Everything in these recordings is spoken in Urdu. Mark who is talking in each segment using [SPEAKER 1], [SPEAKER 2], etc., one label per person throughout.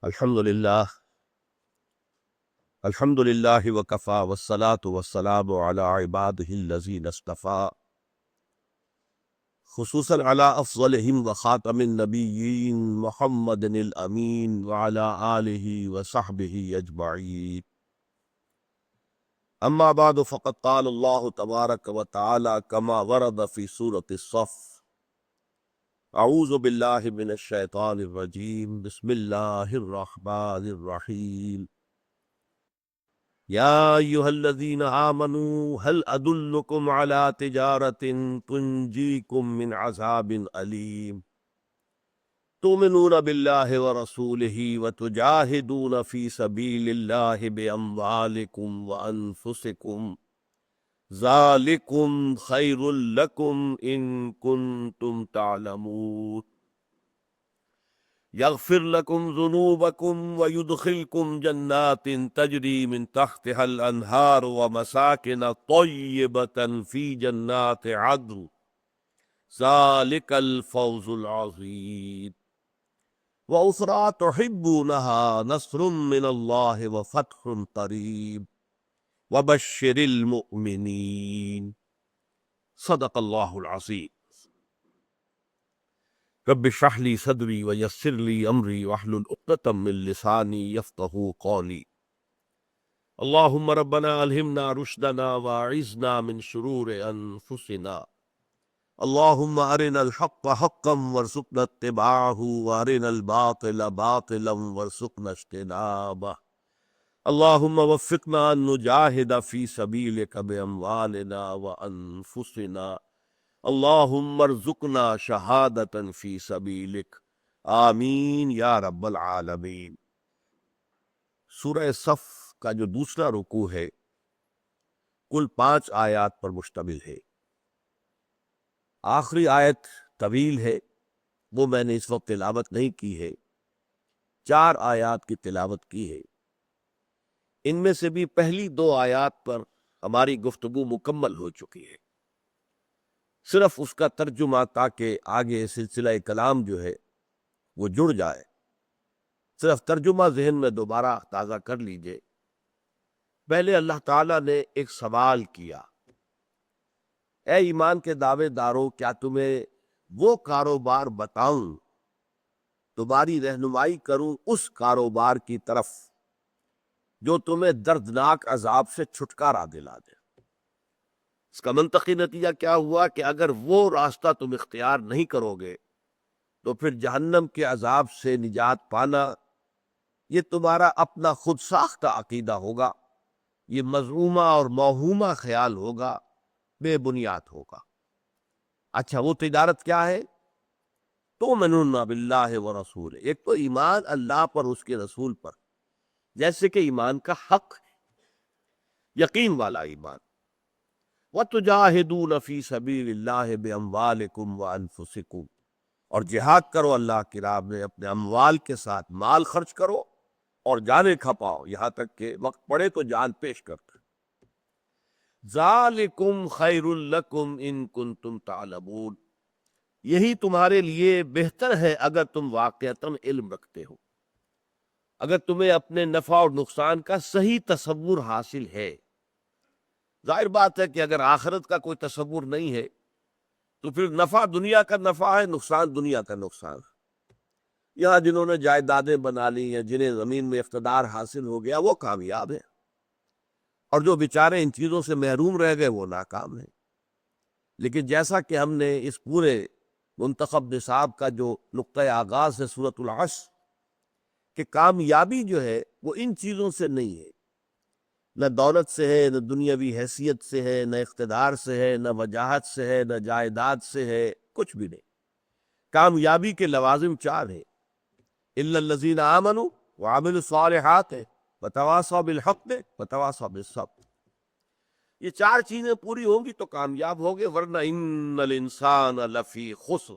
[SPEAKER 1] الحمد لله الحمد لله وكفى والصلاة والسلام على عباده الذين اصطفى خصوصا على أفضلهم وخاتم النبيين محمد الأمين وعلى آله وصحبه أجمعين. أما بعد فقد قال الله تبارك وتعالى كما ورد في سورة الصف: أعوذ بالله من الشيطان الرجيم بسم الله الرحمن الرحيم. يا أيها الذين آمنوا هل أدلكم على تجارة تنجيكم من عذاب أليم تؤمنون بالله ورسوله وتجاهدون في سبيل الله بأموالكم وأنفسكم ذلكم خير لكم إن كنتم تعلمون يغفر لكم ذنوبكم ويدخلكم جنات تجري من تحتها الأنهار ومساكن طيبة في جنات عدن ذلك الفوز العظيم وأخرى تحبونها نصر من الله وفتح قريب وبشر المؤمنين. صدق الله العظيم. رب اشرح لي صدري ويسر لي امري واحلل عقدة من لساني يفقهوا قولي. اللهم ربنا الهمنا رشدنا واعذنا من شرور انفسنا. اللهم ارنا الحق حقا وارزقنا اتباعه وارنا الباطل باطلا وارزقنا اجتنابه. اللهم وفقنا ان نجاهد في سبيلك باموالنا وانفسنا. اللہم ارزقنا شہادتا فی سبیلک آمین یا رب العالمین۔ سورہ صف کا جو دوسرا رکوع ہے کل 5 آیات پر مشتمل ہے۔ آخری آیت طویل ہے، وہ میں نے اس وقت تلاوت نہیں کی ہے، 4 آیات کی تلاوت کی ہے۔ ان میں سے بھی پہلی 2 آیات پر ہماری گفتگو مکمل ہو چکی ہے، صرف اس کا ترجمہ تاکہ آگے سلسلہ کلام جو ہے وہ جڑ جائے، صرف ترجمہ ذہن میں دوبارہ تازہ کر لیجئے۔ پہلے اللہ تعالیٰ نے ایک سوال کیا: اے ایمان کے دعوے دارو، کیا تمہیں وہ کاروبار بتاؤں، تمہاری رہنمائی کروں اس کاروبار کی طرف جو تمہیں دردناک عذاب سے چھٹکارا دلا دے؟ اس کا منطقی نتیجہ کیا ہوا کہ اگر وہ راستہ تم اختیار نہیں کرو گے تو پھر جہنم کے عذاب سے نجات پانا یہ تمہارا اپنا خود ساختہ عقیدہ ہوگا، یہ مذمومہ اور موہومہ خیال ہوگا، بے بنیاد ہوگا۔ اچھا، وہ تجارت کیا ہے؟ تؤمنون باللہ ورسولہ، ایک تو ایمان اللہ پر، اس کے رسول پر، جیسے کہ ایمان کا حق ہے، یقین والا ایمان۔ وَتُجَاهِدُونَ فِي سَبِيلِ اللَّهِ بِأَمْوَالِكُمْ وَأَنفُسِكُمْ، اور جہاد کرو اللہ کی راہ میں اپنے اموال کے ساتھ، مال خرچ کرو اور جانیں کھپاؤ، یہاں تک کہ وقت پڑے تو جان پیش کرتے۔ ذَلِكُمْ خَيْرٌ لَكُمْ إِن كُنتُمْ تَعْلَمُونَ، یہی تمہارے لیے بہتر ہے اگر تم واقعتاً علم رکھتے ہو، اگر تمہیں اپنے نفع اور نقصان کا صحیح تصور حاصل ہے۔ ظاہر بات ہے کہ اگر آخرت کا کوئی تصور نہیں ہے تو پھر نفع دنیا کا نفع ہے، نقصان دنیا کا نقصان ہے۔ یہاں جنہوں نے جائیدادیں بنا لی ہیں، جنہیں زمین میں اقتدار حاصل ہو گیا، وہ کامیاب ہیں، اور جو بیچارے ان چیزوں سے محروم رہ گئے وہ ناکام ہیں۔ لیکن جیسا کہ ہم نے اس پورے منتخب نصاب کا جو نقطۂ آغاز ہے سورۃ العصر، کہ کامیابی جو ہے وہ ان چیزوں سے نہیں ہے، نہ دولت سے ہے، نہ دنیاوی حیثیت سے ہے، نہ اقتدار سے ہے، نہ وجاہت سے ہے، نہ جائیداد سے ہے، کچھ بھی نہیں۔ کامیابی کے لوازم 4 ہیں: الا الذین آمنوا وعملوا الصالحات وتواصوا بالحق وتواصوا بالصبر۔ یہ 4 چیزیں پوری ہوں گی تو کامیاب ہوگے، ورنہ ان الانسان لفی خسر،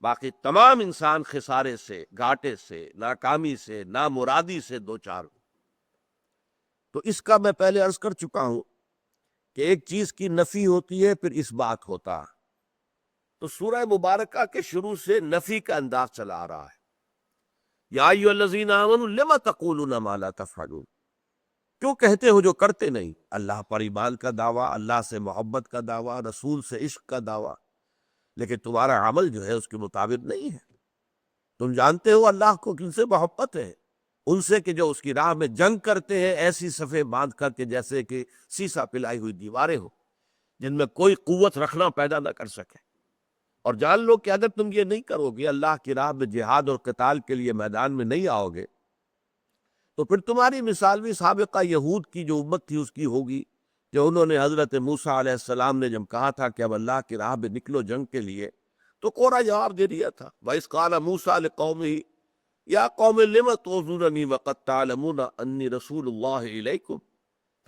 [SPEAKER 1] باقی تمام انسان خسارے سے، گھاٹے سے، ناکامی سے، نامرادی سے دوچار۔ تو اس کا میں پہلے عرض کر چکا ہوں کہ ایک چیز کی نفی ہوتی ہے، پھر اس بات ہوتا ہے۔ تو سورہ مبارکہ کے شروع سے نفی کا انداز چلا آ رہا ہے، یا ایھا الذین آمنوا لم تقولون ما لا تفعلون، کیوں کہتے ہو جو کرتے نہیں؟ اللہ پر ایمان کا دعویٰ، اللہ سے محبت کا دعویٰ، رسول سے عشق کا دعویٰ، لیکن تمہارا عمل جو ہے اس کے مطابق نہیں ہے۔ تم جانتے ہو اللہ کو کن سے محبت ہے؟ ان سے کہ جو اس کی راہ میں جنگ کرتے ہیں ایسی صفیں باندھ کر کے جیسے کہ سیسا پلائی ہوئی دیواریں ہو، جن میں کوئی قوت رکھنا پیدا نہ کر سکے۔ اور جان لو کہ اگر تم یہ نہیں کرو گے، اللہ کی راہ میں جہاد اور قتال کے لیے میدان میں نہیں آؤ گے، تو پھر تمہاری مثال بھی سابقہ یہود کی جو امت تھی اس کی ہوگی، جو انہوں نے حضرت موسیٰ علیہ السلام نے جب کہا تھا کہ اب اللہ کی راہ میں نکلو جنگ کے لیے، تو کوڑا جواب دے دیا تھا۔ وَإِذْ قَالَ مُوسَىٰ لِقَوْمِهِ یا قوم لم تعذوننی وقد تعلمون انی رسول اللہ علیکم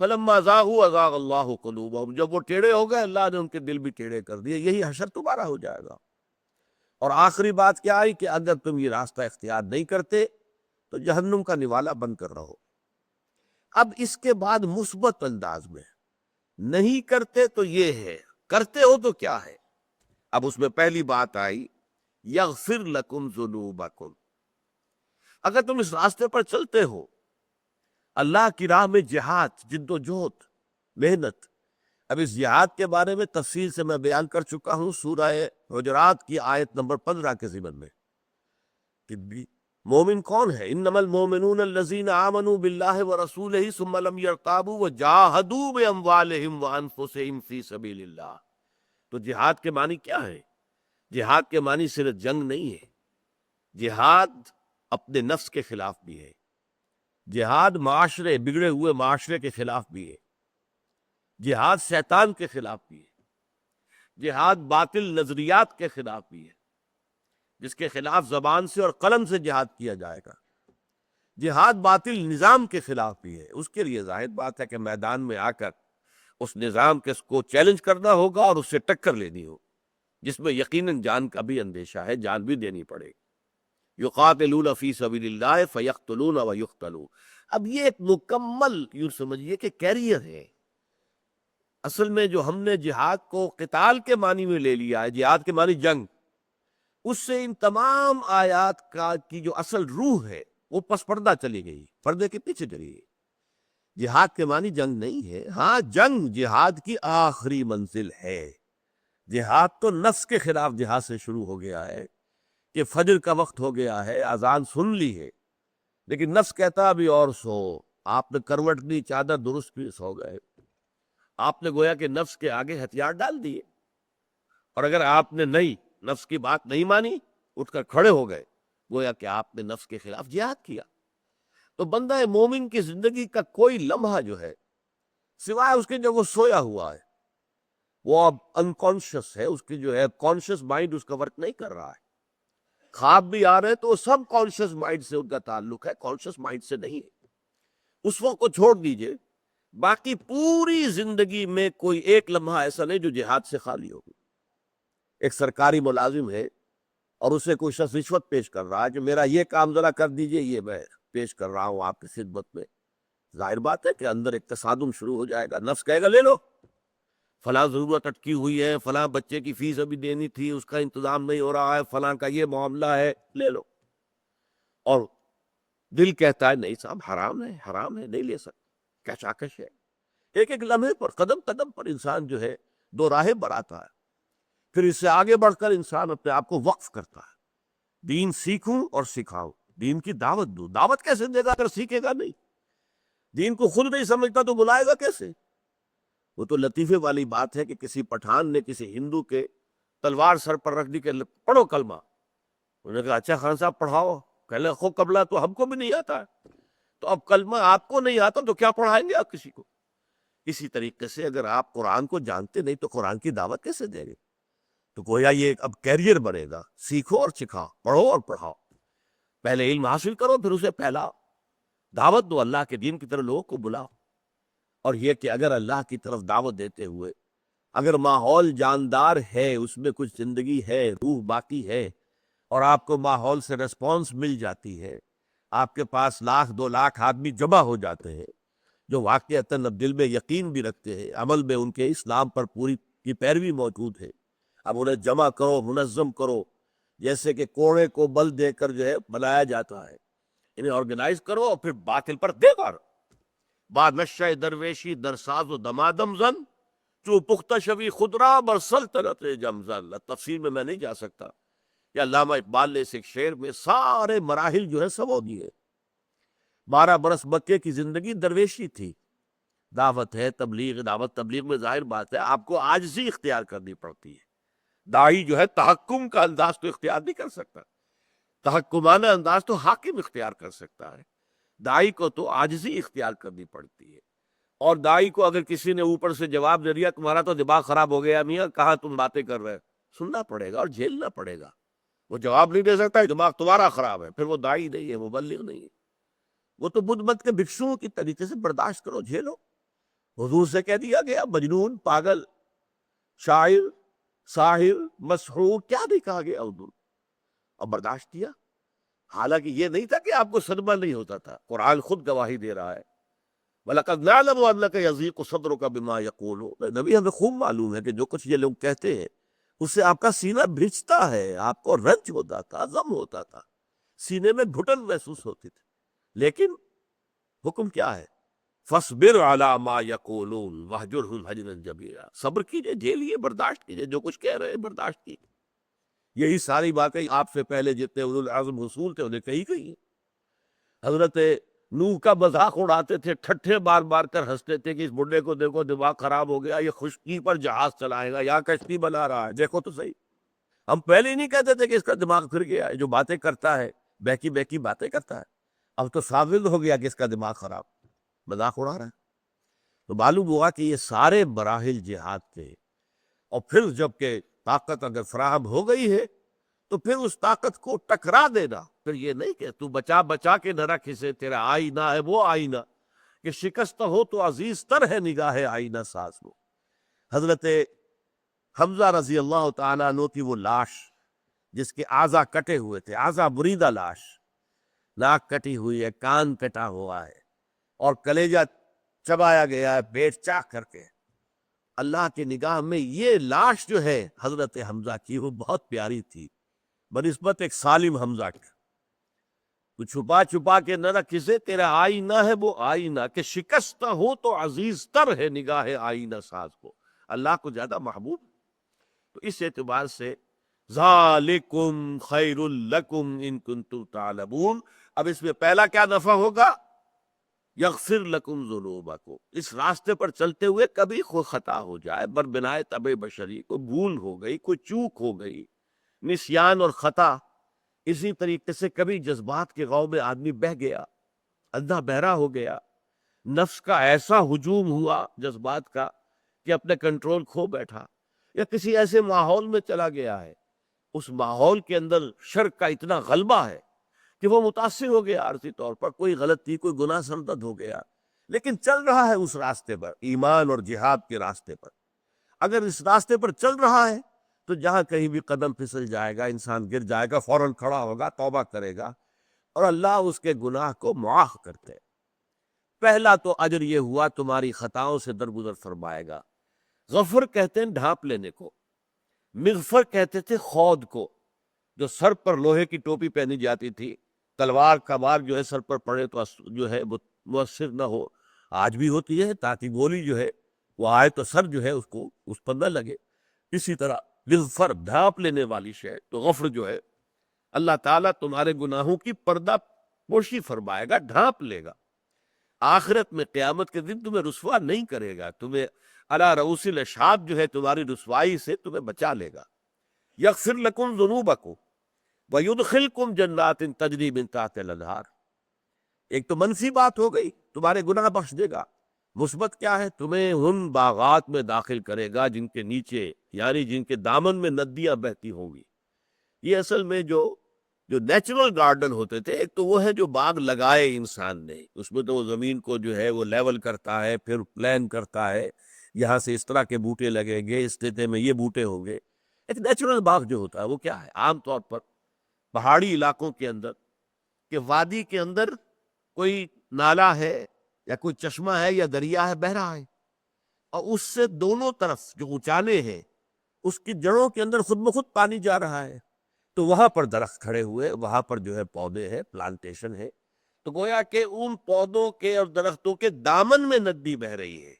[SPEAKER 1] فلما زاغوا ازاغ اللہ قلوبہم، جب وہ ٹیڑھے ہو گئے اللہ نے ان کے دل بھی ٹیڑھے کر دیے۔ یہی حشر تمہارا ہو جائے گا۔ اور آخری بات کیا آئی کہ اگر تم یہ راستہ اختیار نہیں کرتے تو جہنم کا نوالا بن کر رہو۔ اب اس کے بعد مثبت انداز میں نہیں کرتے تو یہ ہے، کرتے ہو تو کیا ہے؟ اب اس میں پہلی بات آئی یغفر لکم ذنوبکم، اگر تم اس راستے پر چلتے ہو، اللہ کی راہ میں جہاد، جد و جہد، محنت۔ اب اس جہاد کے بارے میں تفصیل سے میں بیان کر چکا ہوں سورہ حجرات کی آیت نمبر 15 کے ضمن میں کہ مومن کون ہے؟ انما المؤمنون الذین آمنوا باللہ ورسولہ ثم لم یرتابوا وجاہدوا باموالہم وانفسہم فی سبیل اللہ۔ تو جہاد کے معنی کیا ہے؟ جہاد کے معنی صرف جنگ نہیں ہے، جہاد اپنے نفس کے خلاف بھی ہے، جہاد معاشرے، بگڑے ہوئے معاشرے کے خلاف بھی ہے، جہاد شیطان کے خلاف بھی ہے، جہاد باطل نظریات کے خلاف بھی ہے، جس کے خلاف زبان سے اور قلم سے جہاد کیا جائے گا۔ جہاد باطل نظام کے خلاف بھی ہے، اس کے لیے ظاہر بات ہے کہ میدان میں آ کر اس نظام کے کو چیلنج کرنا ہوگا اور اس سے ٹکر لینی ہوگی، جس میں یقیناً جان کا بھی اندیشہ ہے، جان بھی دینی پڑے گی۔ یقاتلون فی سبیل اللہ فیقتلون ویقتلون۔ اب یہ ایک مکمل یوں سمجھیے کہ کیریئر ہے۔ اصل میں جو ہم نے جہاد کو قتال کے معنی میں لے لیا ہے، جہاد کے معنی جنگ، اس سے ان تمام آیات کی جو اصل روح ہے وہ پس پردہ چلی گئی، پردے کے پیچھے چلی گئی۔ جہاد کے معنی جنگ نہیں ہے، ہاں جنگ جہاد کی آخری منزل ہے۔ جہاد تو نفس کے خلاف جہاد سے شروع ہو گیا ہے کہ فجر کا وقت ہو گیا ہے، اذان سن لی ہے، لیکن نفس کہتا ابھی اور سو۔ آپ نے کروٹ دی، چادر درست بھی سو گئے، آپ نے گویا کہ نفس کے آگے ہتھیار ڈال دیے، اور اگر آپ نے نفس کی بات نہیں مانی، اٹھ کر کھڑے ہو گئے، گویا کہ آپ نے نفس کے خلاف جہاد کیا۔ تو بندہ مومن کی زندگی کا کوئی لمحہ جو ہے سوائے اس کے جو وہ سویا ہوا ہے، وہ اب انکانشس ہے، اس کی جو ہے کانشس مائنڈ اس کا ورک نہیں کر رہا ہے۔ خواب بھی آ رہے تو سب کانشس مائنڈ سے ان کا تعلق ہے، کانشس مائنڈ سے نہیں ہے۔ اس وقت کو چھوڑ دیجئے، باقی پوری زندگی میں کوئی ایک لمحہ ایسا نہیں جو جہاد سے خالی ہوگی۔ ایک سرکاری ملازم ہے اور اسے کوئی شخص رشوت پیش کر رہا ہے کہ میرا یہ کام ذرا کر دیجئے، یہ میں پیش کر رہا ہوں آپ کی خدمت میں، ظاہر بات ہے کہ اندر ایک تصادم شروع ہو جائے گا۔ نفس کہے گا لے لو، فلاں ضرورت اٹکی ہوئی ہے، فلاں بچے کی فیس ابھی دینی تھی، اس کا انتظام نہیں ہو رہا ہے، فلاں کا یہ معاملہ ہے، لے لو۔ اور دل کہتا ہے نہیں صاحب حرام ہے، حرام ہے، نہیں لے سکتے، کشاکش ہے۔ ایک ایک لمحے پر، قدم قدم پر انسان جو ہے دو راہیں بڑھاتا ہے، پھر اس سے آگے بڑھ کر انسان اپنے آپ کو وقف کرتا ہے۔ دین سیکھوں اور سکھاؤں، دین کی دعوت دوں۔ دعوت کیسے دے گا اگر سیکھے گا نہیں؟ دین کو خود نہیں سمجھتا تو بلائے گا کیسے؟ وہ تو لطیفے والی بات ہے کہ کسی پٹھان نے کسی ہندو کے تلوار سر پر رکھ دی کہ پڑھو کلمہ۔ انہوں نے کہا اچھا خان صاحب پڑھاؤ، کہنے خو قبلہ تو ہم کو بھی نہیں آتا ہے، تو اب کلمہ آپ کو نہیں آتا تو کیا پڑھائیں گے آپ کسی کو؟ اسی طریقے سے اگر آپ قرآن کو جانتے نہیں تو قرآن کی دعوت کیسے دیں گے؟ تو گویا یہ اب کیریئر بنے گا، سیکھو اور سکھاؤ، پڑھو اور پڑھاؤ، پہلے علم حاصل کرو پھر اسے پھیلاؤ، دعوت دو، اللہ کے دین کی طرف لوگوں کو بلاؤ۔ اور یہ کہ اگر اللہ کی طرف دعوت دیتے ہوئے اگر ماحول جاندار ہے، اس میں کچھ زندگی ہے، روح باقی ہے، اور آپ کو ماحول سے ریسپانس مل جاتی ہے، آپ کے پاس 1,00,000 2,00,000 آدمی جمع ہو جاتے ہیں جو واقعتاً اب دل میں یقین بھی رکھتے ہیں، عمل میں ان کے اسلام پر پوری کی پیروی موجود ہے، اب انہیں جمع کرو، منظم کرو، جیسے کہ کوڑے کو بل دے کر جو ہے بنایا جاتا ہے، انہیں آرگنائز کرو اور پھر باطل پر دے مارو۔ بعد نشہ درویشی درساز و دمادم زن جو پختہ شوی خدرا بر سلطنت جمزن۔ تفسیر میں نہیں جا سکتا، یا علامہ اقبال نے اس ایک شعر میں سارے مراحل جو ہے سبو دیے۔ 12 برس مکے کی زندگی درویشی تھی، دعوت ہے تبلیغ، دعوت تبلیغ میں ظاہر بات ہے آپ کو عاجزی اختیار کرنی پڑتی ہے۔ داعی جو ہے تحکم کا انداز تو اختیار نہیں کر سکتا، تحکمانہ انداز تو حاکم اختیار کر سکتا ہے، داعی کو تو عاجزی اختیار کرنی پڑتی ہے۔ اور داعی کو اگر کسی نے اوپر سے جواب دے دیا تمہارا تو دماغ خراب ہو گیا میاں، کہاں تم باتیں کر رہے، سننا پڑے گا اور جھیلنا پڑے گا۔ وہ جواب نہیں دے سکتا، دماغ تمہارا خراب ہے، پھر وہ داعی نہیں ہے، مبلغ نہیں ہے، وہ تو بدھ مت کے بھکشوؤں کی طریقے سے برداشت کرو، جھیلو۔ حضور سے کہہ دیا گیا مجنون، پاگل، شاعر، ساحر، مسحور، کیا نہیں کہا گیا حضور، اور برداشت کیا۔ حالانکہ یہ نہیں تھا کہ آپ کو صدمہ نہیں ہوتا تھا، قرآن خود گواہی دے رہا ہے وَلَقَدْ نَعْلَمُ أَنَّكَ يَضِيقُ صَدْرُكَ بِمَا يَقُولُونَ۔ نبی ہمیں خوب معلوم ہے کہ جو کچھ یہ لوگ کہتے ہیں اس سے آپ کا سینہ بھیجتا ہے، آپ کو رنج ہوتا تھا، غم ہوتا تھا، سینے میں گھٹن محسوس ہوتی تھی، لیکن حکم کیا ہے؟ فَاصْبِرْ عَلَىٰ مَا يَقُولُونَ وَاهْجُرْهُمْ هَجْرًا جَمِيلًا۔ صبر کیجئے، جھیلیے، برداشت کیجئے، جو کچھ کہہ رہے ہیں برداشت کیجئے۔ یہی ساری باتیں آپ سے پہلے جتنے اولو العزم رسول تھے انہیں کہی گئی ہیں۔ حضرت نوح کا مذاق اڑاتے تھے، ٹھٹھے بار بار کر ہنستے تھے کہ اس بڈھے کو دیکھو دماغ خراب ہو گیا، یہ خشکی پر جہاز چلائے گا یا کشتی بنا رہا ہے، دیکھو تو صحیح۔ ہم پہلے ہی نہیں کہتے تھے کہ اس کا دماغ پھر گیا ہے، جو باتیں کرتا ہے بہکی بہکی باتیں کرتا ہے، اب تو ثابت ہو گیا کہ اس کا دماغ خراب، مذاق اڑا رہا ہے۔ تو معلوم ہوا کہ یہ سارے مراحل جہاد تھے، اور پھر جب کہ طاقت اگر فراہم ہو گئی ہے تو پھر اس طاقت کو ٹکرا دینا، پھر یہ نہیں کہ تو بچا بچا کے نہ رکھ اسے، تیرا آئینہ ہے وہ آئینہ کہ شکست ہو تو عزیز تر ہے نگاہ آئینہ ساز وہ۔ حضرت حمزہ رضی اللہ تعالیٰ عنہ کی وہ لاش جس کے اعضا کٹے ہوئے تھے، اعضا بریدہ لاش، ناک کٹی ہوئی ہے، کان کٹا ہوا ہے، اور کلیجہ چبایا گیا ہے پیٹ چاک کر کے، اللہ کی نگاہ میں یہ لاش جو ہے حضرت حمزہ کی وہ بہت پیاری تھی بنسبت ایک سالم حمزہ کے۔ تو چھپا چھپا کے نہ رکھ اسے، تیرا آئینہ ہے وہ آئینہ کہ شکست ہو تو عزیز تر ہے نگاہ آئینہ ساز کو، اللہ کو زیادہ محبوب۔ تو اس اعتبار سے ذالکم خیر لکم ان کنتم تعلمون، اب اس میں پہلا کیا نفع ہوگا؟ یغفر لکم ذنوبکم، اس راستے پر چلتے ہوئے کبھی کوئی خطا ہو جائے، بربنائے طبع بشری، کوئی بھول ہو گئی، کوئی چوک ہو گئی، نسیان اور خطا، اسی طریقے سے کبھی جذبات کے غو میں آدمی بہہ گیا، اندھا بہرا ہو گیا، نفس کا ایسا ہجوم ہوا جذبات کا کہ اپنے کنٹرول کھو بیٹھا، یا کسی ایسے ماحول میں چلا گیا ہے، اس ماحول کے اندر شر کا اتنا غلبہ ہے کہ وہ متاثر ہو گیا، عارضی طور پر کوئی غلطی کوئی گناہ سرزد ہو گیا، لیکن چل رہا ہے اس راستے پر، ایمان اور جہاد کے راستے پر۔ اگر اس راستے پر چل رہا ہے تو جہاں کہیں بھی قدم پھسل جائے گا، انسان گر جائے گا، فوراً کھڑا ہوگا، توبہ کرے گا، اور اللہ اس کے گناہ کو معاف کرتے ہیں۔ پہلا تو اجر یہ ہوا تمہاری خطاؤں سے درگزر فرمائے گا۔ غفر کہتے ہیں ڈھانپ لینے کو، مغفر کہتے تھے خود کو، جو سر پر لوہے کی ٹوپی پہنی جاتی تھی، تلوار کا وار جو ہے سر پر پڑے تو جو ہے مؤثر نہ ہو، آج بھی ہوتی ہے تاکہ گولی جو ہے وہ آئے تو سر جو ہے اس کو اس پر نہ لگے، اسی طرح مغفر ڈھانپ لینے والی شے، تو غفر جو ہے اللہ تعالیٰ تمہارے گناہوں کی پردہ پوشی فرمائے گا، ڈھانپ لے گا، آخرت میں قیامت کے دن تمہیں رسوا نہیں کرے گا، تمہیں علی رؤوس الاشہاد جو ہے تمہاری رسوائی سے تمہیں بچا لے گا۔ یغفر لکم ذنوبکم وَيُدْخِلْكُمْ جَنَّاتٍ تَجْرِی مِن تحتہا الانہار۔ ایک تو منفی بات ہو گئی، تمہارے گناہ بخش دے گا۔ مثبت کیا ہے؟ تمہیں ان باغات میں داخل کرے گا جن کے نیچے، یعنی جن کے دامن میں ندیاں بہتی ہوں گی۔ یہ اصل میں جو نیچرل گارڈن ہوتے تھے، ایک تو وہ ہے جو باغ لگائے انسان نے، اس میں تو وہ زمین کو جو ہے وہ لیول کرتا ہے، پھر پلان کرتا ہے، یہاں سے اس طرح کے بوٹے لگیں گے، اس خطے میں یہ بوٹے ہوں گے۔ ایک نیچرل باغ جو ہوتا ہے وہ کیا ہے؟ عام طور پر پہاڑی علاقوں کے اندر کہ وادی کے اندر کوئی نالا ہے یا کوئی چشمہ ہے یا دریا ہے بہہ رہا ہے، اور اس سے دونوں طرف جو اونچانے ہیں اس کی جڑوں کے اندر خود بخود پانی جا رہا ہے، تو وہاں پر درخت کھڑے ہوئے، وہاں پر جو ہے پودے ہیں، پلانٹیشن ہے، تو گویا کہ ان پودوں کے اور درختوں کے دامن میں ندی بہ رہی ہے.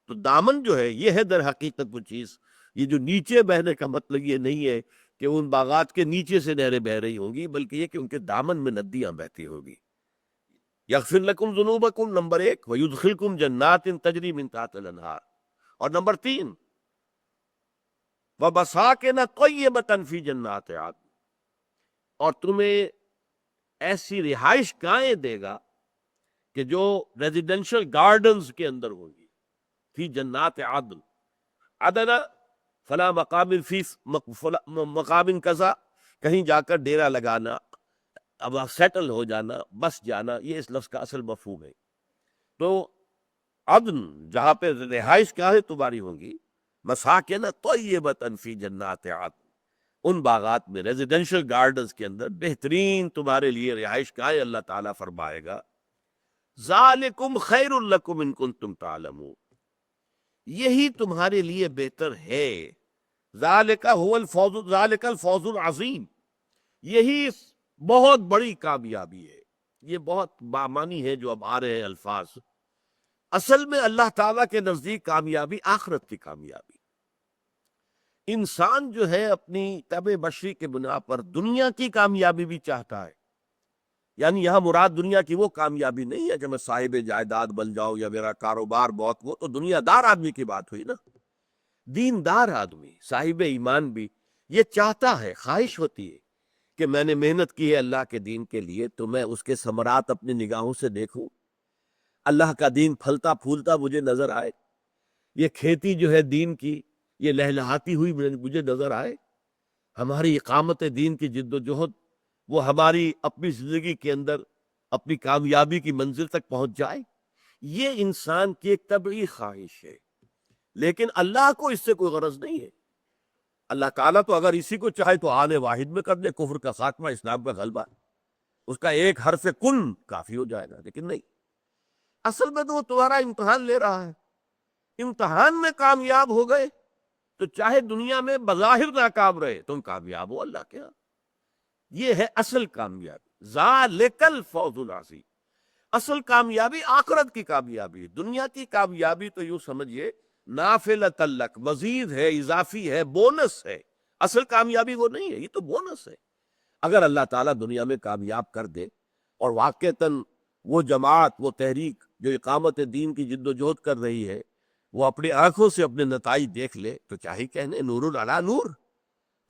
[SPEAKER 1] تو دامن جو ہے یہ ہے در حقیقت وہ چیز. یہ جو نیچے بہنے کا مطلب یہ نہیں ہے کہ ان باغات کے نیچے سے نہریں بہ رہی ہوں گی، بلکہ یہ کہ ان کے دامن میں ندیاں بہتی ہوگی. یغفر لکم ذنوبکم نمبر 1، ویدخلکم جنات تجری من تحتها الانہار. اور نمبر 3، وبساکن طیبۃ فی جنات عدن، اور تمہیں ایسی رہائش گاہیں دے گا کہ جو ریزیڈینشل گارڈنز کے اندر ہوں گی. فی جنات عدن، عدن فلا مقام فی مقام کذا، کہیں جا کر ڈیرا لگانا، اب سیٹل ہو جانا، بس جانا، یہ اس لفظ کا اصل مفہوم ہے. تو عدن جہاں پہ رہائش گاہیں تمہاری ہوں گی، مساکن طیبۃ فی جنات عدن، ان باغات میں ریزیڈینشل گارڈنز کے اندر بہترین تمہارے لیے رہائش گاہیں اللہ تعالیٰ فرمائے گا. ذالکم خیر لکم ان کنتم تعلمون، یہی تمہارے لیے بہتر ہے. ذالک هو الفوز، ذالک الفوز العظیم، یہی بہت بڑی کامیابی ہے. یہ بہت بامانی ہے جو اب آ رہے ہیں الفاظ. اصل میں اللہ تعالیٰ کے نزدیک کامیابی آخرت کی کامیابی. انسان جو ہے اپنی طبع بشری کے بنا پر دنیا کی کامیابی بھی چاہتا ہے. یعنی یہاں مراد دنیا کی وہ کامیابی نہیں ہے کہ میں صاحب جائیداد بن جاؤں یا میرا کاروبار بہت، وہ تو دنیا دار آدمی کی بات ہوئی نا. دیندار آدمی، صاحب ایمان بھی یہ چاہتا ہے، خواہش ہوتی ہے کہ میں نے محنت کی ہے اللہ کے دین کے لیے، تو میں اس کے ثمرات اپنی نگاہوں سے دیکھوں، اللہ کا دین پھلتا پھولتا مجھے نظر آئے، یہ کھیتی جو ہے دین کی یہ لہلہاتی ہوئی مجھے نظر آئے. ہماری اقامت دین کی جد و جہد وہ ہماری اپنی زندگی کے اندر اپنی کامیابی کی منزل تک پہنچ جائے. یہ انسان کی ایک طبعی خواہش ہے، لیکن اللہ کو اس سے کوئی غرض نہیں ہے. اللہ تعالیٰ تو اگر اسی کو چاہے تو آنے واحد میں کر دے، کفر کا خاتمہ، اسلام کا غلبہ، اس کا ایک حرف کن کافی ہو جائے گا. لیکن نہیں، اصل میں تو وہ تمہارا امتحان لے رہا ہے. امتحان میں کامیاب ہو گئے تو چاہے دنیا میں بظاہر ناکام رہے تم کامیاب ہو اللہ کے ہاں. یہ ہے اصل کامیابی. ذالک الفوز العظیم. اصل کامیابی آخرت کی کامیابی. دنیا کی کامیابی تو یوں سمجھیے نافلۃ لک، مزید ہے، اضافی ہے، بونس ہے. اصل کامیابی وہ نہیں ہے، یہ تو بونس ہے. اگر اللہ تعالیٰ دنیا میں کامیاب کر دے اور واقعتاً وہ جماعت، وہ تحریک جو اقامت دین کی جد و جہد کر رہی ہے وہ اپنی آنکھوں سے اپنے نتائج دیکھ لے تو کیا ہی کہنے، نور علی نور.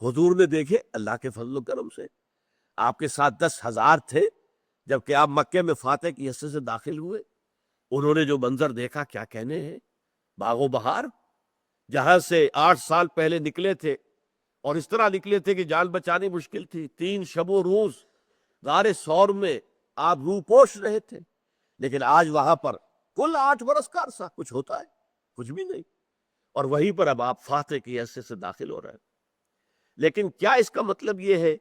[SPEAKER 1] حضور نے دیکھے اللہ کے فضل و کرم سے. آپ کے ساتھ 10,000 تھے جبکہ آپ مکے میں فاتح کی حیثیت سے داخل ہوئے. انہوں نے جو منظر دیکھا کیا کہنے ہیں. باغ و بہار، جہاں سے 8 سال پہلے نکلے تھے اور اس طرح نکلے تھے کہ جان بچانی مشکل تھی. 3 شب و روز غار ثور میں آپ روح پوش رہے تھے، لیکن آج وہاں پر کل 8 برس کا عرصہ کچھ ہوتا ہے؟ کچھ بھی نہیں. اور وہیں پر اب آپ فاتح کی حیثیت سے داخل ہو رہے ہیں. لیکن کیا اس کا مطلب یہ ہے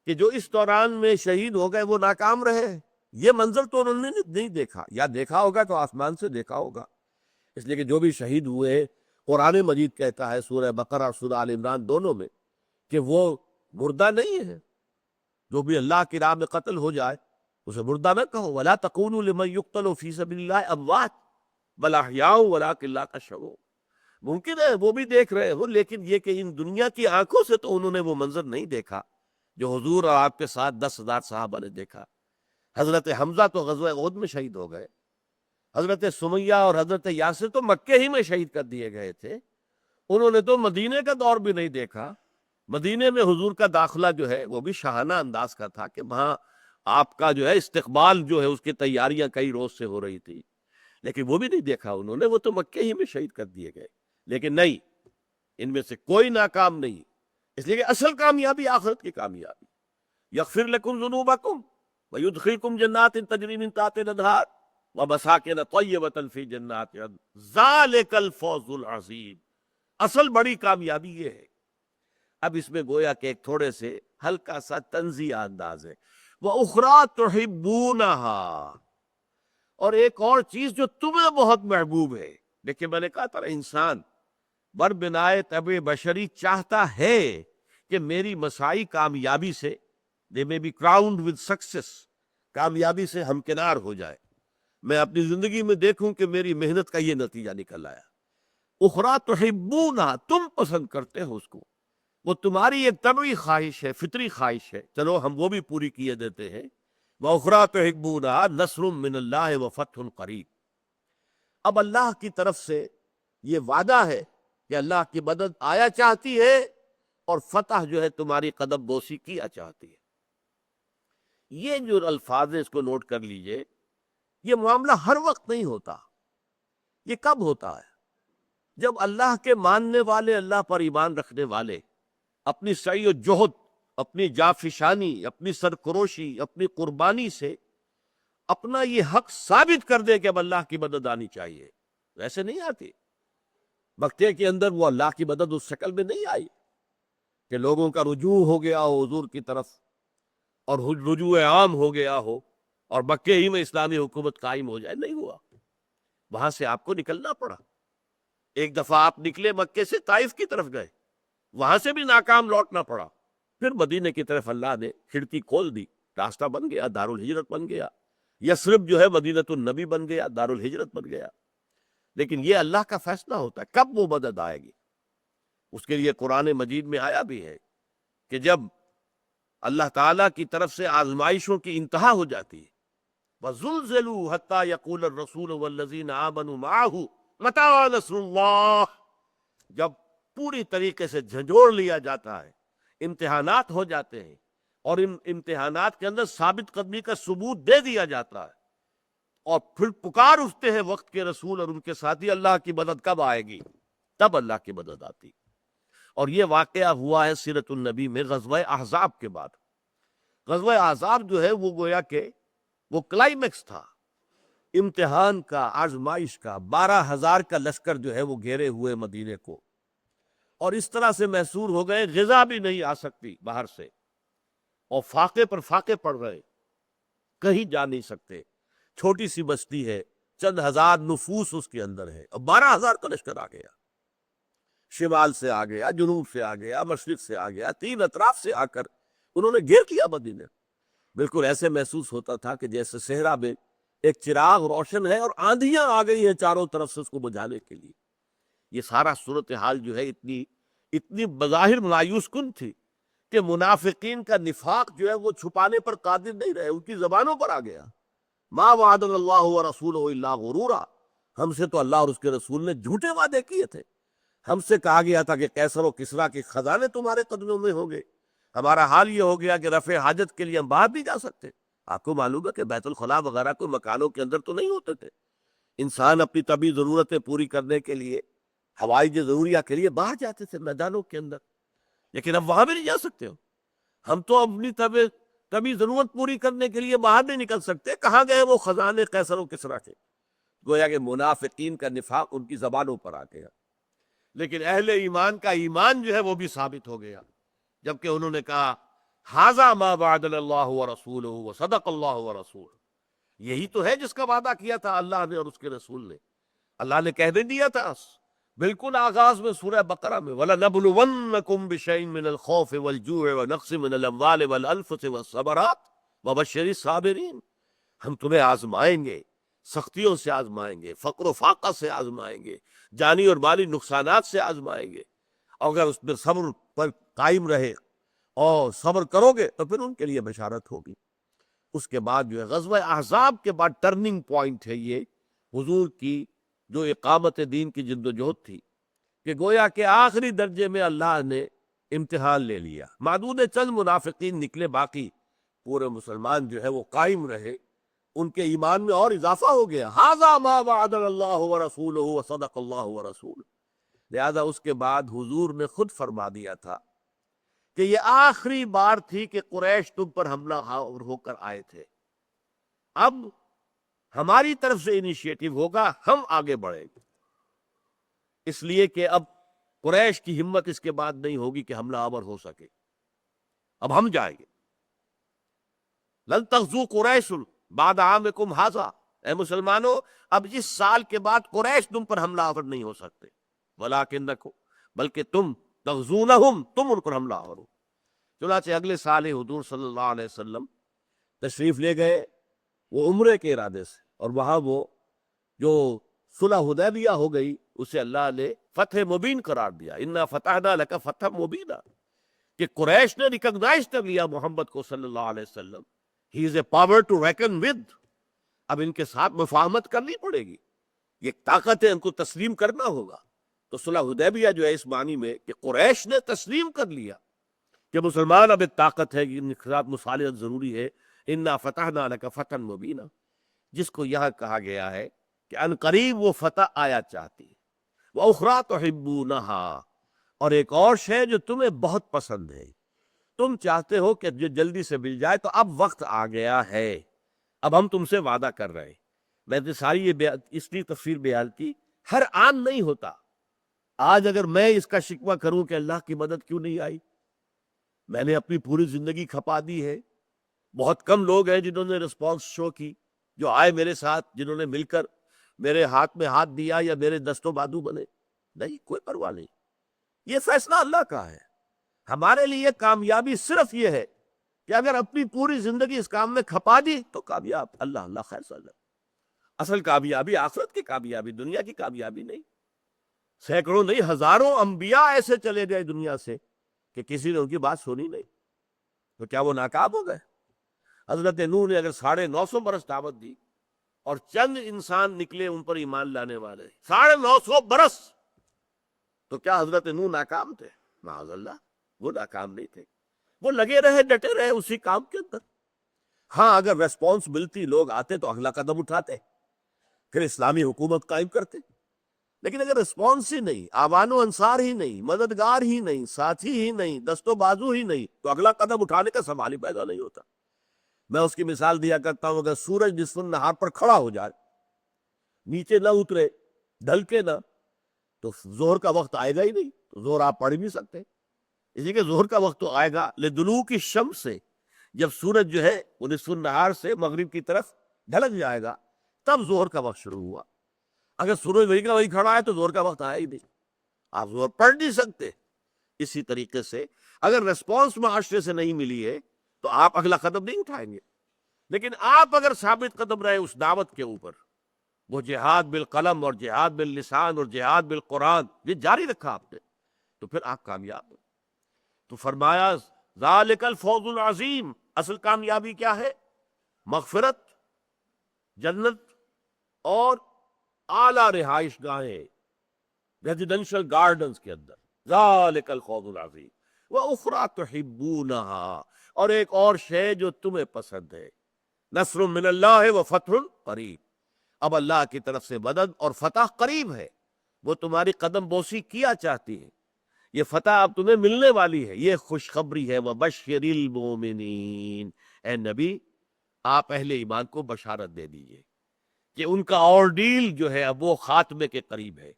[SPEAKER 1] کہ جو اس دوران میں شہید ہو گئے وہ ناکام رہے؟ یہ منظر تو انہوں نے نہیں دیکھا، یا دیکھا ہوگا تو آسمان سے دیکھا ہوگا. اس لیے کہ جو بھی شہید ہوئے، قرآن مجید کہتا ہے سورہ بقرہ اور سورہ آل عمران دونوں میں کہ وہ مردہ نہیں ہے. جو بھی اللہ کی راہ میں قتل ہو جائے اسے مردہ نہ کہو. وَلَا تَقُولُوا لِمَن يُقْتَلُ فِي سَبِيلِ اللَّهِ أَمْوَاتٌ بَلْ أَحْيَاءٌ وَلَٰكِن لَّا تَشْعُرُونَ. ممکن ہے وہ بھی دیکھ رہے ہو، لیکن یہ کہ ان دنیا کی آنکھوں سے تو انہوں نے وہ منظر نہیں دیکھا جو حضور اور آپ کے ساتھ 10,000 صحابہ نے دیکھا. حضرت حمزہ تو غزوہ احد میں شہید ہو گئے. حضرت سمیہ اور حضرت یاسر تو مکے ہی میں شہید کر دیے گئے تھے. انہوں نے تو مدینے کا دور بھی نہیں دیکھا. مدینے میں حضور کا داخلہ جو ہے وہ بھی شاہانہ انداز کا تھا کہ وہاں آپ کا جو ہے استقبال جو ہے اس کی تیاریاں کئی روز سے ہو رہی تھی، لیکن وہ بھی نہیں دیکھا انہوں نے. وہ تو مکے ہی میں شہید کر دیے گئے. لیکن نہیں، ان میں سے کوئی ناکام نہیں. اس لیے کہ اصل کامیابی آخرت کی کامیابی. یغفر لکم ذنوبکم ویدخلکم جنات تجری من تحتها الانہار ومساکن طیبۃ فی جنات عدن ذالک الفوز العظیم. اصل بڑی کامیابی یہ ہے. اب اس میں گویا کہ ایک تھوڑے سے ہلکا سا طنزیہ انداز ہے. وَأُخْرَىٰ تُحِبُّونَهَا، اور ایک اور چیز جو تمہیں بہت محبوب ہے. دیکھیں میں نے کہا تھا انسان بر بنائے طبع بشری چاہتا ہے کہ میری مساعی کامیابی سے they may be crowned with success، کامیابی سے ہمکنار ہو جائے، میں اپنی زندگی میں دیکھوں کہ میری محنت کا یہ نتیجہ نکل آیا۔ اخرى تحبونها، تم پسند کرتے ہو اس کو، وہ تمہاری ایک طبعی خواہش ہے، فطری خواہش ہے، چلو ہم وہ بھی پوری کیے دیتے ہیں۔ وَأُخْرَىٰ تُحِبُّونَهَا نَصْرٌ مِّنَ اللَّهِ وَفَتْحٌ قَرِيبٌ، اب اللہ کی طرف سے یہ وعدہ ہے کہ اللہ کی مدد آیا چاہتی ہے اور فتح جو ہے تمہاری قدم بوسی کیا چاہتی ہے۔ یہ جو الفاظ ہیں اس کو نوٹ کر لیجئے، یہ معاملہ ہر وقت نہیں ہوتا، یہ کب ہوتا ہے؟ جب اللہ کے ماننے والے، اللہ پر ایمان رکھنے والے اپنی سعی و جہد، اپنی جافشانی، اپنی سرکروشی، اپنی قربانی سے اپنا یہ حق ثابت کر دے کہ اب اللہ کی مدد آنی چاہیے۔ ویسے نہیں آتی، مکے کے اندر وہ اللہ کی مدد اس شکل میں نہیں آئی کہ لوگوں کا رجوع ہو گیا ہو حضور کی طرف اور رجوع عام ہو گیا ہو اور مکے ہی میں اسلامی حکومت قائم ہو جائے، نہیں ہوا۔ وہاں سے آپ کو نکلنا پڑا۔ ایک دفعہ آپ نکلے مکے سے، طائف کی طرف گئے، وہاں سے بھی ناکام لوٹنا پڑا، پھر مدینے کی طرف اللہ نے کھڑکی کھول دی، راستہ بن گیا، دارالہجرت بن گیا، یثرب جو ہے مدینۃ النبی بن گیا، دارالہجرت بن گیا۔ لیکن یہ اللہ کا فیصلہ ہوتا ہے کب وہ مدد آئے گی۔ اس کے لیے قرآن مجید میں آیا بھی ہے کہ جب اللہ تعالیٰ کی طرف سے آزمائشوں کی انتہا ہو جاتی ہے، وَزُلْزِلُوا حَتَّى يَقُولَ الرَّسُولُ وَالَّذِينَ آمَنُوا مَعَهُ مَتَىٰ نَصْرُ اللَّهِ، جب پوری طریقے سے جھنجھوڑ لیا جاتا ہے، امتحانات ہو جاتے ہیں اور ان امتحانات کے اندر ثابت قدمی کا ثبوت دے دیا جاتا ہے، اور پھر پکار اٹھتے ہیں وقت کے رسول اور ان کے ساتھی، اللہ کی مدد کب آئے گی؟ تب اللہ کی مدد آتی۔ اور یہ واقعہ ہوا ہے سیرت النبی میں غزوہ احزاب کے بعد۔ غزوہ احزاب جو ہے وہ گویا کہ وہ کلائمیکس تھا امتحان کا، آزمائش کا۔ 12,000 کا لشکر جو ہے وہ گھیرے ہوئے مدینے کو، اور اس طرح سے محصور ہو گئے غذا بھی نہیں آ سکتی باہر سے، اور فاقے پر فاقے پڑ رہے، کہیں جا نہیں سکتے۔ چھوٹی سی بستی ہے، چند ہزار نفوس اس کے اندر ہے، اور 12,000 کا لشکر آ گیا، شمال سے آ گیا، جنوب سے آ گیا، مشرق سے آ گیا، تین اطراف سے آ کر انہوں نے گھیر لیا مدینہ۔ بالکل ایسے محسوس ہوتا تھا کہ جیسے صحرا میں ایک چراغ روشن ہے اور آندھیاں آ گئی ہیں چاروں طرف سے اس کو بجھانے کے لیے۔ یہ سارا صورتحال جو ہے اتنی بظاہر مایوس کن تھی کہ منافقین کا نفاق جو ہے وہ چھپانے پر قادر نہیں رہے، ان کی زبانوں پر آ گیا۔ ما وعدنا اللہ ورسولہ الا غرورا، ہم سے تو اللہ اور اس کے رسول نے جھوٹے وعدے کیے تھے، ہم سے کہا گیا تھا کہ قیصر و کسریٰ کے خزانے تمہارے قدموں میں ہوں گے، ہمارا حال یہ ہو گیا کہ رفع حاجت کے لیے ہم باہر نہیں جا سکتے۔ آپ کو معلوم ہے کہ بیت الخلاء وغیرہ کوئی مکانوں کے اندر تو نہیں ہوتے تھے، انسان اپنی طبی ضرورتیں پوری کرنے کے لیے، ہوائی ضروریات کے لیے باہر جاتے تھے میدانوں کے اندر، لیکن اب وہاں بھی نہیں جا سکتے ہو۔ ہم تو اپنی طبی ضرورت پوری کرنے کے لیے باہر نہیں نکل سکتے، کہاں گئے وہ خزانے قیصر و کسریٰ کے؟ گویا کہ منافقین کا نفاق ان کی زبانوں پر آ گیا۔ لیکن اہل ایمان کا ایمان جو ہے وہ بھی ثابت ہو گیا، جبکہ انہوں نے کہا ھذا ما وعدنا اللہ ورسولہ وصدق اللہ ورسولہ، یہی تو ہے جس کا وعدہ کیا تھا اللہ نے اور اس کے رسول نے۔ اللہ نے کہہ دیا تھا بالکل آغاز میں سورہ بقرہ میں، وَلَنَبْلُوَنَّكُمْ بِشَيْءٍ مِّنَ الْخَوْفِ وَالْجُوعِ وَنَقْصٍ مِّنَ الْأَمْوَالِ وَالْأَنفُسِ وَالثَّمَرَاتِ وَبَشِّرِ الصَّابِرِينَ، ہم تمہیں آزمائیں گے، سختیوں سے آزمائیں گے، فقر و فاقہ سے آزمائیں گے، جانی اور مالی نقصانات سے آزمائیں گے، اور اگر اس میں صبر پر قائم رہے اور صبر کرو گے تو پھر ان کے لیے بشارت ہوگی۔ اس کے بعد جو ہے غزوہ احزاب کے بعد ٹرننگ پوائنٹ ہے یہ حضور کی جو اقامت دین کی جد و جہد تھی، کہ گویا کہ آخری درجے میں اللہ نے امتحان لے لیا، معدود چند منافقین نکلے، باقی پورے مسلمان جو ہے وہ قائم رہے، ان کے ایمان میں اور اضافہ ہو گیا۔ ھذا ما وعدنا اللہ ورسولہ وصدق اللہ ورسولہ۔ لہذا اس کے بعد حضور نے خود فرما دیا تھا کہ یہ آخری بار تھی کہ قریش تم پر حملہ آور ہو کر آئے تھے، اب ہماری طرف سے انیشیٹو ہوگا، ہم آگے بڑھیں گے، اس لیے کہ اب قریش کی ہمت اس کے بعد نہیں ہوگی کہ حملہ آور ہو سکے، اب ہم جائیں گے۔ لن تغزو قریش بعد عامکم ھذا، اے مسلمانوں اب اس سال کے بعد قریش تم پر حملہ آور نہیں ہو سکتے، ولکنکم، بلکہ تم تغزونہم، تم ان پر حملہ آور ہو۔ چنانچہ اگلے سال حضور صلی اللہ علیہ وسلم تشریف لے گئے وہ عمرے کے ارادے سے، اور وہاں وہ جو صلح حدیبیہ ہو گئی اسے اللہ نے فتح مبین قرار دیا، انا فتحنا لک فتح مبینا، کہ قریش نے ریکگنائز کر لیا محمد کو صلی اللہ علیہ وسلم، he is a power to reckon with, اب ان کے ساتھ مفاہمت کرنی پڑے گی، یہ طاقت ہے، ان کو تسلیم کرنا ہوگا۔ تو صلح حدیبیہ جو ہے اس معنی میں کہ قریش نے تسلیم کر لیا کہ مسلمان اب ایک طاقت ہے کہ ان کے ساتھ مصالحت ضروری ہے، انا فتحنا لک فتحا مبینا، جس کو یہاں کہا گیا ہے کہ ان قریب وہ فتح آیا چاہتی ہے، وَأُخْرَىٰ تُحِبُّونَهَا، اور ایک اور شے جو تمہیں بہت پسند ہے، تم چاہتے ہو کہ جو جلدی سے مل جائے، تو اب وقت آ گیا ہے، اب ہم تم سے وعدہ کر رہے ہیں۔ میں نے ساری یہ اس لیے تفسیر بیان کی، ہر آن نہیں ہوتا۔ آج اگر میں اس کا شکوہ کروں کہ اللہ کی مدد کیوں نہیں آئی، میں نے اپنی پوری زندگی کھپا دی ہے، بہت کم لوگ ہیں جنہوں نے رسپانس شو کی، جو آئے میرے ساتھ، جنہوں نے مل کر میرے ہاتھ میں ہاتھ دیا یا میرے دست و بازو بنے، نہیں، کوئی پرواہ نہیں، یہ فیصلہ اللہ کا ہے۔ ہمارے لیے کامیابی صرف یہ ہے کہ اگر اپنی پوری زندگی اس کام میں کھپا دی تو کامیاب، اللہ اللہ خیر صلی اللہ۔ اصل کامیابی آخرت کی کامیابی، دنیا کی کامیابی نہیں۔ سینکڑوں نہیں، ہزاروں انبیاء ایسے چلے گئے دنیا سے کہ کسی نے ان کی بات سنی نہیں، تو کیا وہ ناکام ہو گئے؟ حضرت نوح نے اگر 950 برس دعوت دی اور چند انسان نکلے ان پر ایمان لانے والے، 950 برس، تو کیا حضرت نوح ناکام تھے؟ معاذ اللہ، وہ ناکام نہیں تھے، وہ لگے رہے، ڈٹے رہے اسی کام کے اندر۔ ہاں، اگر ریسپانسبلٹی لوگ آتے تو اگلا قدم اٹھاتے، پھر اسلامی حکومت قائم کرتے، لیکن اگر رسپانس ہی نہیں، آوان و انصار ہی نہیں، مددگار ہی نہیں، ساتھی ہی نہیں، دست و بازو ہی نہیں، تو اگلا قدم اٹھانے کا سوال ہی پیدا نہیں ہوتا۔ میں اس کی مثال دیا کرتا ہوں، اگر سورج نصف النہار پر کھڑا ہو جائے، نیچے نہ اترے، ڈھلکے نہ، تو ظہر کا وقت آئے گا ہی نہیں، تو ظہر آپ پڑھ ہی نہیں سکتے۔ اسی کہ ظہر کا وقت تو آئے گا لدلوک الشمس سے، جب سورج جو ہے وہ نصف النہار سے مغرب کی طرف ڈھلک جائے گا، تب ظہر کا وقت شروع ہوا۔ اگر سورج وہی کا وہی کھڑا ہے تو ظہر کا وقت آیا ہی نہیں، آپ ظہر پڑھ نہیں سکتے۔ اسی طریقے سے اگر ریسپانس معاشرے سے نہیں ملی ہے تو آپ اگلا قدم نہیں اٹھائیں گے، لیکن آپ اگر ثابت قدم رہے اس دعوت کے اوپر، وہ جہاد بالقلم اور جہاد باللسان اور جہاد بالقرآن، یہ جاری رکھا آپ نے، تو پھر آپ کامیاب ہیں۔ تو فرمایا ذالک الفوز العظیم، اصل کامیابی کیا ہے؟ مغفرت، جنت، اور اعلیٰ رہائش گاہیں، ریزیڈنشل گارڈنز کے اندر، ذالک الفوز العظیم، وَأُخْرَىٰ تُحِبُّونَهَا، اور ایک اور شے جو تمہیں پسند ہے، نصر من اللہ وفتح قریب، اب اللہ کی طرف سے مدد اور فتح قریب ہے، وہ تمہاری قدم بوسی کیا چاہتی ہے، یہ فتح اب تمہیں ملنے والی ہے، یہ خوشخبری ہے۔ وَبَشِّرِ الْمُؤْمِنِينَ، اے نبی آپ اہل ایمان کو بشارت دے دیجئے کہ ان کا آرڈیل جو ہے اب وہ خاتمے کے قریب ہے،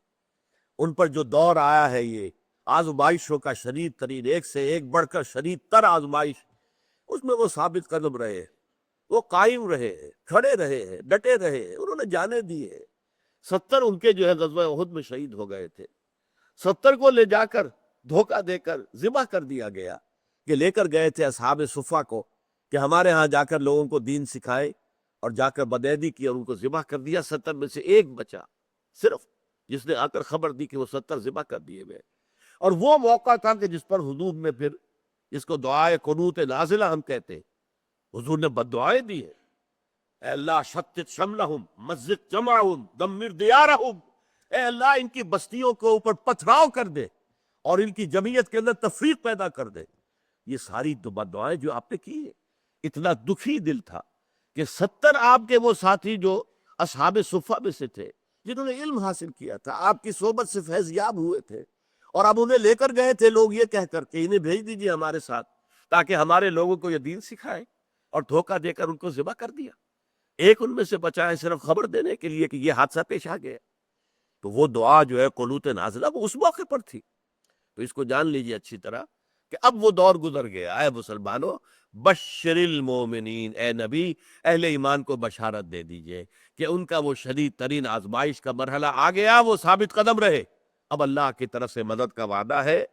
[SPEAKER 1] ان پر جو دور آیا ہے، یہ آزمائشوں کا شدید ترین، ایک سے ایک بڑھ کر شدید تر آزمائش، اس میں وہ ثابت قدم رہے، وہ قائم رہے، کھڑے رہے، ڈٹے رہے، انہوں نے جانے دیے۔ 70 ان کے جو ہے غزوہ احد میں شہید ہو گئے تھے، 70 کو لے جا کر دھوکہ دے کر ذبح کر دیا گیا، کہ لے کر گئے تھے اصحاب صفہ کو کہ ہمارے ہاں جا کر لوگوں کو دین سکھائے، اور جا کر بدعہدی کی اور ان کو ذبح کر دیا۔ 70 میں سے ایک بچا صرف، جس نے آ کر خبر دی کہ وہ 70 ذبح کر دیے گئے۔ اور وہ موقع تھا کہ جس پر حضور نے پھر، جس کو دعائے قنوت نازلہ ہم کہتے ہیں، حضور نے بد دعائیں دی ہیں، اے اللہ شتت شملہم، مزق جمعہم، دمر دیارہم، اے اللہ ان کی بستیوں کے اوپر پتھراؤ کر دے اور ان کی جمعیت کے اندر تفریق پیدا کر دے۔ یہ ساری تو بد دعائیں جو آپ نے کی ہیں۔ اتنا دکھی دل تھا کہ 70 آپ کے وہ ساتھی جو اصحاب صفہ میں سے تھے، جنہوں نے علم حاصل کیا تھا، آپ کی صحبت سے فیض یاب ہوئے تھے، اور اب انہیں لے کر گئے تھے لوگ یہ کہہ کر کہ انہیں بھیج دیجئے ہمارے ساتھ تاکہ ہمارے لوگوں کو یہ دین سکھائے، اور دھوکہ دے کر ان کو ذبح کر دیا۔ ایک ان میں سے بچا ہے صرف خبر دینے کے لیے کہ یہ حادثہ پیش آ گیا۔ تو وہ دعا جو ہے قنوت نازلہ، وہ اس موقع پر تھی۔ تو اس کو جان لیجئے اچھی طرح کہ اب وہ دور گزر گیا۔ اے مسلمانوں، بشر المومنین، اے نبی اہل ایمان کو بشارت دے دیجئے کہ ان کا وہ شدید ترین آزمائش کا مرحلہ آ گیا، وہ ثابت قدم رہے۔ اب اللہ کی طرف سے مدد کا وعدہ ہے،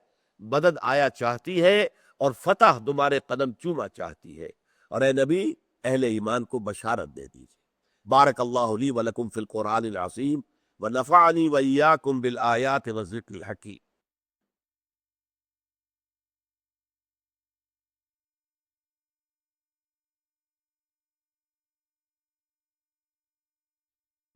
[SPEAKER 1] مدد آیا چاہتی ہے، اور فتح تمہارے قدم چوما چاہتی ہے۔ اور اے نبی اہل ایمان کو بشارت دے دیجیے۔ بارک اللہ لی ولکم فی القرآن العظیم ونفعنی وإیاکم بالآیات والذکر الحکیم۔